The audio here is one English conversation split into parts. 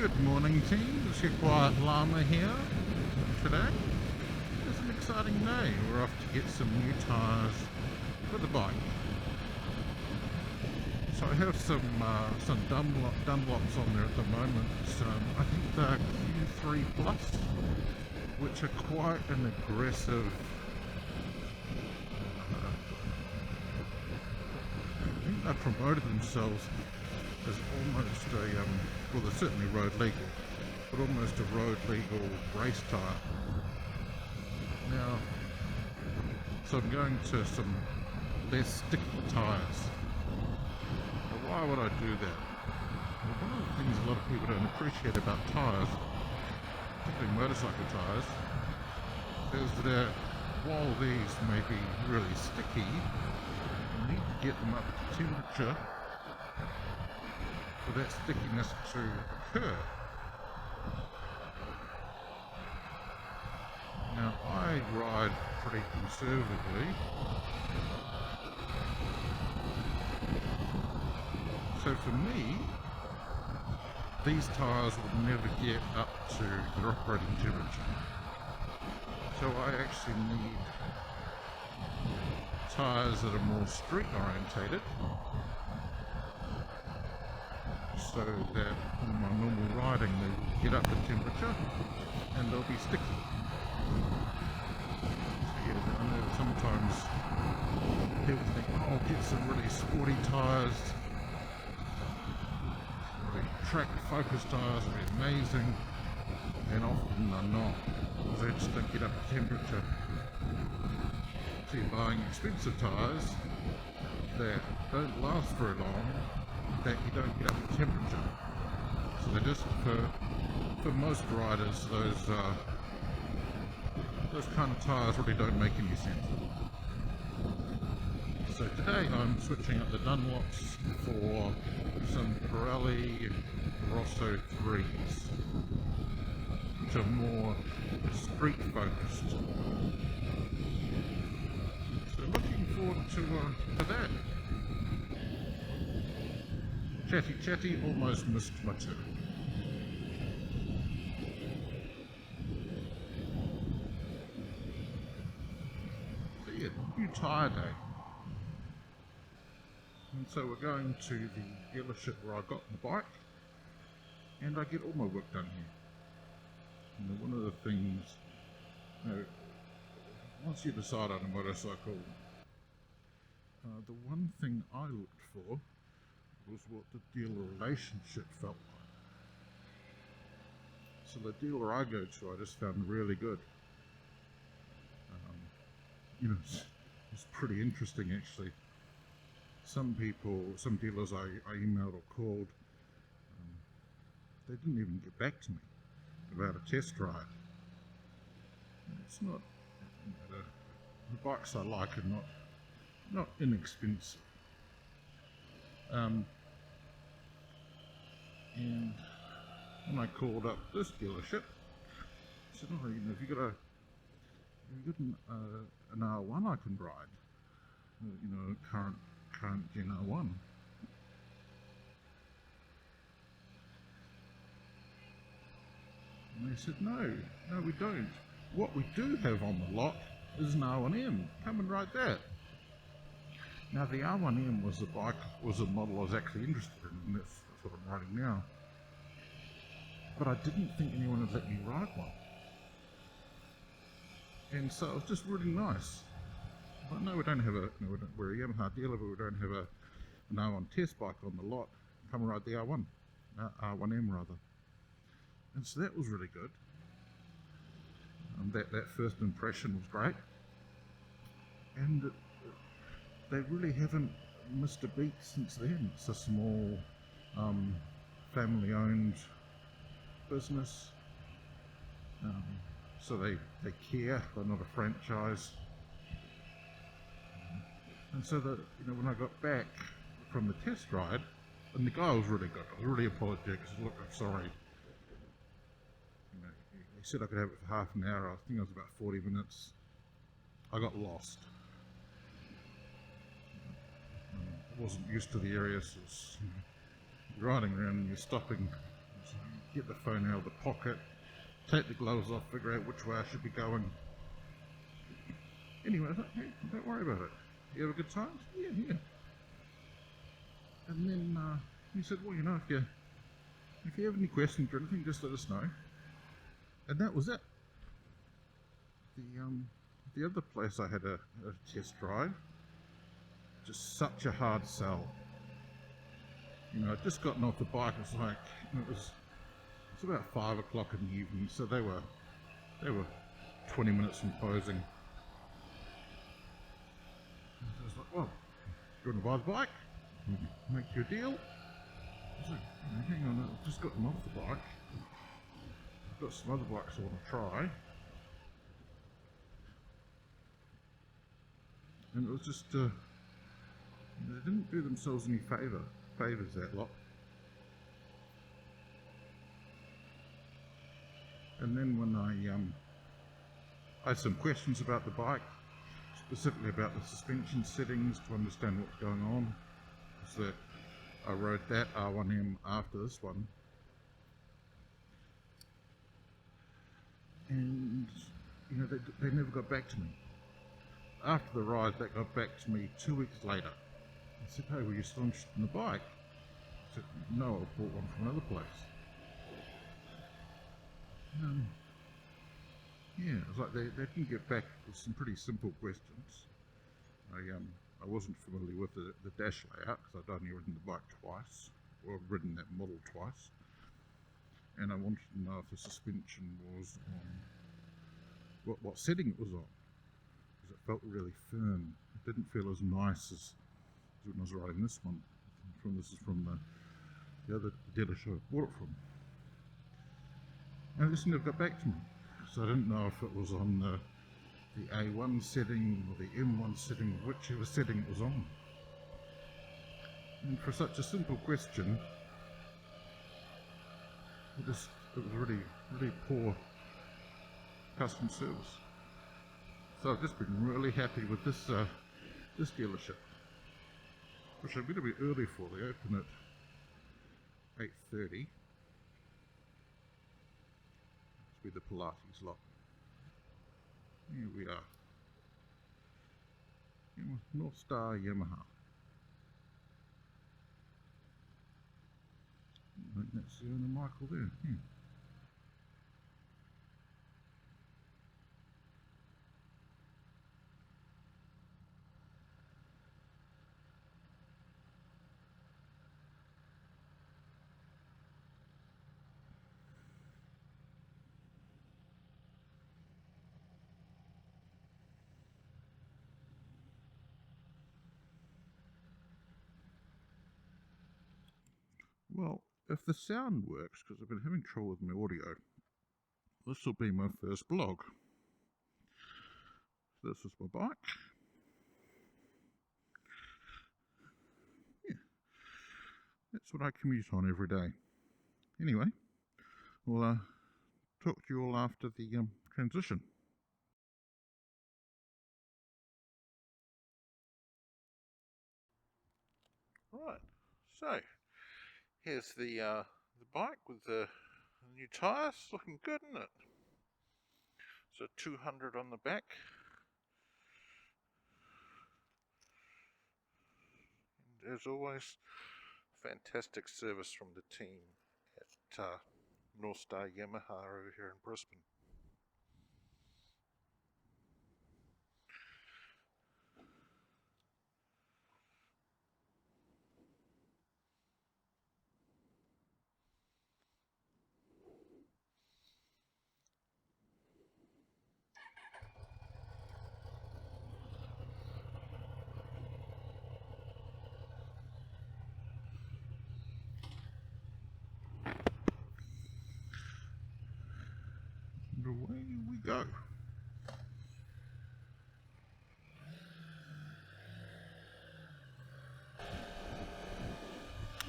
Good morning team, it's your quiet Llama here. Today is an exciting day. We're off to get some new tyres for the bike. So I have some Dunlops on there at the moment. I think they're Q3 Plus, which are quite an aggressive I think they promoted themselves as almost a, well, they're certainly road legal, but almost a road legal race tyre. Now, so I'm going to some less sticky tyres. Now, why would I do that? Well, one of the things a lot of people don't appreciate about tyres, particularly motorcycle tyres, is that while these may be really sticky, you need to get them up to temperature for that stickiness to occur. Now I ride pretty conservatively, so for me these tyres will never get up to their operating temperature. So I actually need tyres that are more street orientated, so that in my normal riding they will get up to temperature and they'll be sticky. So yeah, I know that sometimes people think, oh, I'll get some really sporty tyres, really track focused tyres will be amazing, and often they're not, because they just don't get up to temperature. So you're buying expensive tyres that don't last very long, that you don't get up to temperature. So they're just, for most riders, those kind of tyres really don't make any sense. So today I'm switching up the Dunlops for some Pirelli Rosso 3s, which are more street focused. So looking forward to that. Chatty, almost missed my turn. So yeah, new tyre day. And so we're going to the dealership where I got the bike, and I get all my work done here. And one of the things, once you decide on a motorcycle, the one thing I looked for was what the dealer relationship felt like. So the dealer I go to, I just found really good. It's pretty interesting actually. Some dealers I emailed or called, they didn't even get back to me about a test drive. It's not, the bikes I like are not inexpensive. And when I called up this dealership, I said, oh, have you got an R1 I can ride? Current Gen R1. And they said, no, we don't. What we do have on the lot is an R1M. Come and ride that. Now the R1M was a model I was actually interested in, and that's what I'm riding now. But I didn't think anyone would let me ride one. And so it was just really nice. But no, we don't have we're a Yamaha dealer, but we don't have an R1 test bike on the lot. Come and ride the R1, R1M rather. And so that was really good. That first impression was great. And they really haven't missed a beat since then. It's a small, family-owned business, so they care. They're not a franchise, and so when I got back from the test ride, and the guy was really good. I was really apologetic. I said, look, I'm sorry. He said I could have it for half an hour. I think it was about 40 minutes. I got lost. I wasn't used to the area, so riding around and you're stopping. get the phone out of the pocket, take the gloves off, figure out which way I should be going. Anyway, I thought, hey, don't worry about it. You have a good time? Yeah, yeah. And then he said, well, you know, if you have any questions or anything, just let us know. And that was it. The other place I had a test drive, just such a hard sell. You know, I'd just gotten off the bike. It was like, it's about 5 o'clock in the evening, so they were 20 minutes from closing. I was like, well, do you want to buy the bike? Make you a deal? I was like, hang on, I've just gotten off the bike. I've got some other bikes I want to try. And it was just, they didn't do themselves any favours, that lot. And then when I had some questions about the bike, specifically about the suspension settings to understand what's going on, because I rode that R1M after this one. And, you know, they never got back to me. After the ride, they got back to me 2 weeks later. I said, hey, were you still interested in the bike? I said, no, I bought one from another place. Yeah, it was like they didn't get back with some pretty simple questions. I wasn't familiar with the dash layout because I'd only ridden the bike twice, or ridden that model twice. And I wanted to know if the suspension was on, what setting it was on. Because it felt really firm. It didn't feel as nice as when I was riding this one. This is from the other dealership I bought it from. And it just never got back to me. So I didn't know if it was on the A1 setting or the M1 setting, whichever setting it was on. And for such a simple question, it was really, really poor customer service. So I've just been really happy with this dealership, which I'm going to be early for. They open at 8:30. Be the Pilates lot. Here we are. North Star Yamaha. I think that's the owner Michael there. Yeah. Well, if the sound works, because I've been having trouble with my audio, this will be my first blog. This is my bike. Yeah, that's what I commute on every day. Anyway, we'll talk to you all after the transition. Right, so here's the bike with the new tyres, looking good, isn't it? So 200 on the back. And as always, fantastic service from the team at North Star Yamaha over here in Brisbane. And away we go.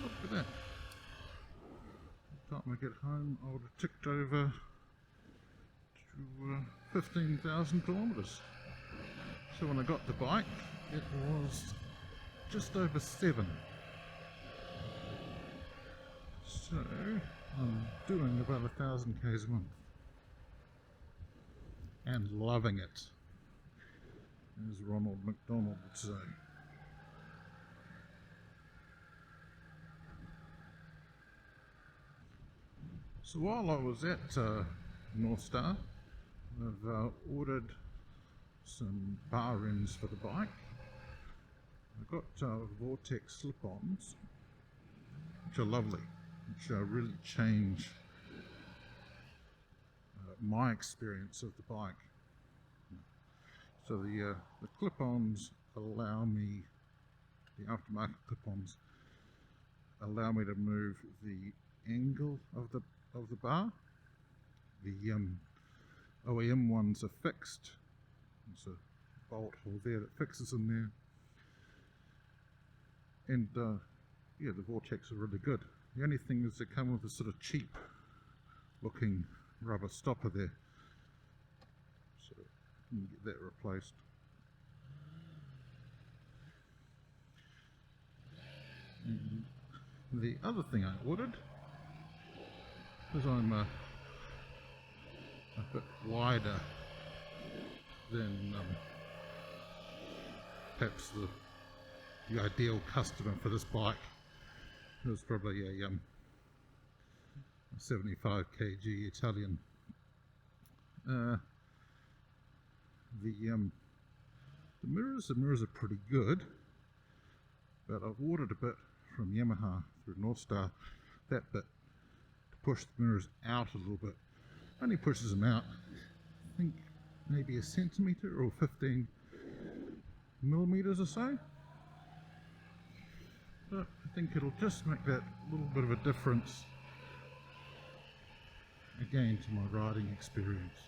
Look at that. By the time I get home, I would have ticked over to 15,000 kilometres. So when I got the bike, it was just over 7. So I'm doing about 1,000 k's a month and loving it, as Ronald McDonald would say. So while I was at North Star, I've ordered some bar ends for the bike. I got Vortex slip-ons, which are lovely, which really change my experience of the bike. So the clip-ons allow me, the aftermarket clip-ons allow me to move the angle of the bar. The OEM ones are fixed. There's a bolt hole there that fixes in there. And yeah, the Vortex are really good. The only thing is they come with a sort of cheap looking rubber stopper there, so you can get that replaced. And the other thing I ordered, because I'm a bit wider than perhaps the ideal customer for this bike. It was probably a 75 kg Italian. The mirrors are pretty good, but I've ordered a bit from Yamaha through North Star, that bit to push the mirrors out a little bit. Only pushes them out, I think maybe a centimetre or 15 millimetres or so. But I think it'll just make that little bit of a difference again to my riding experience.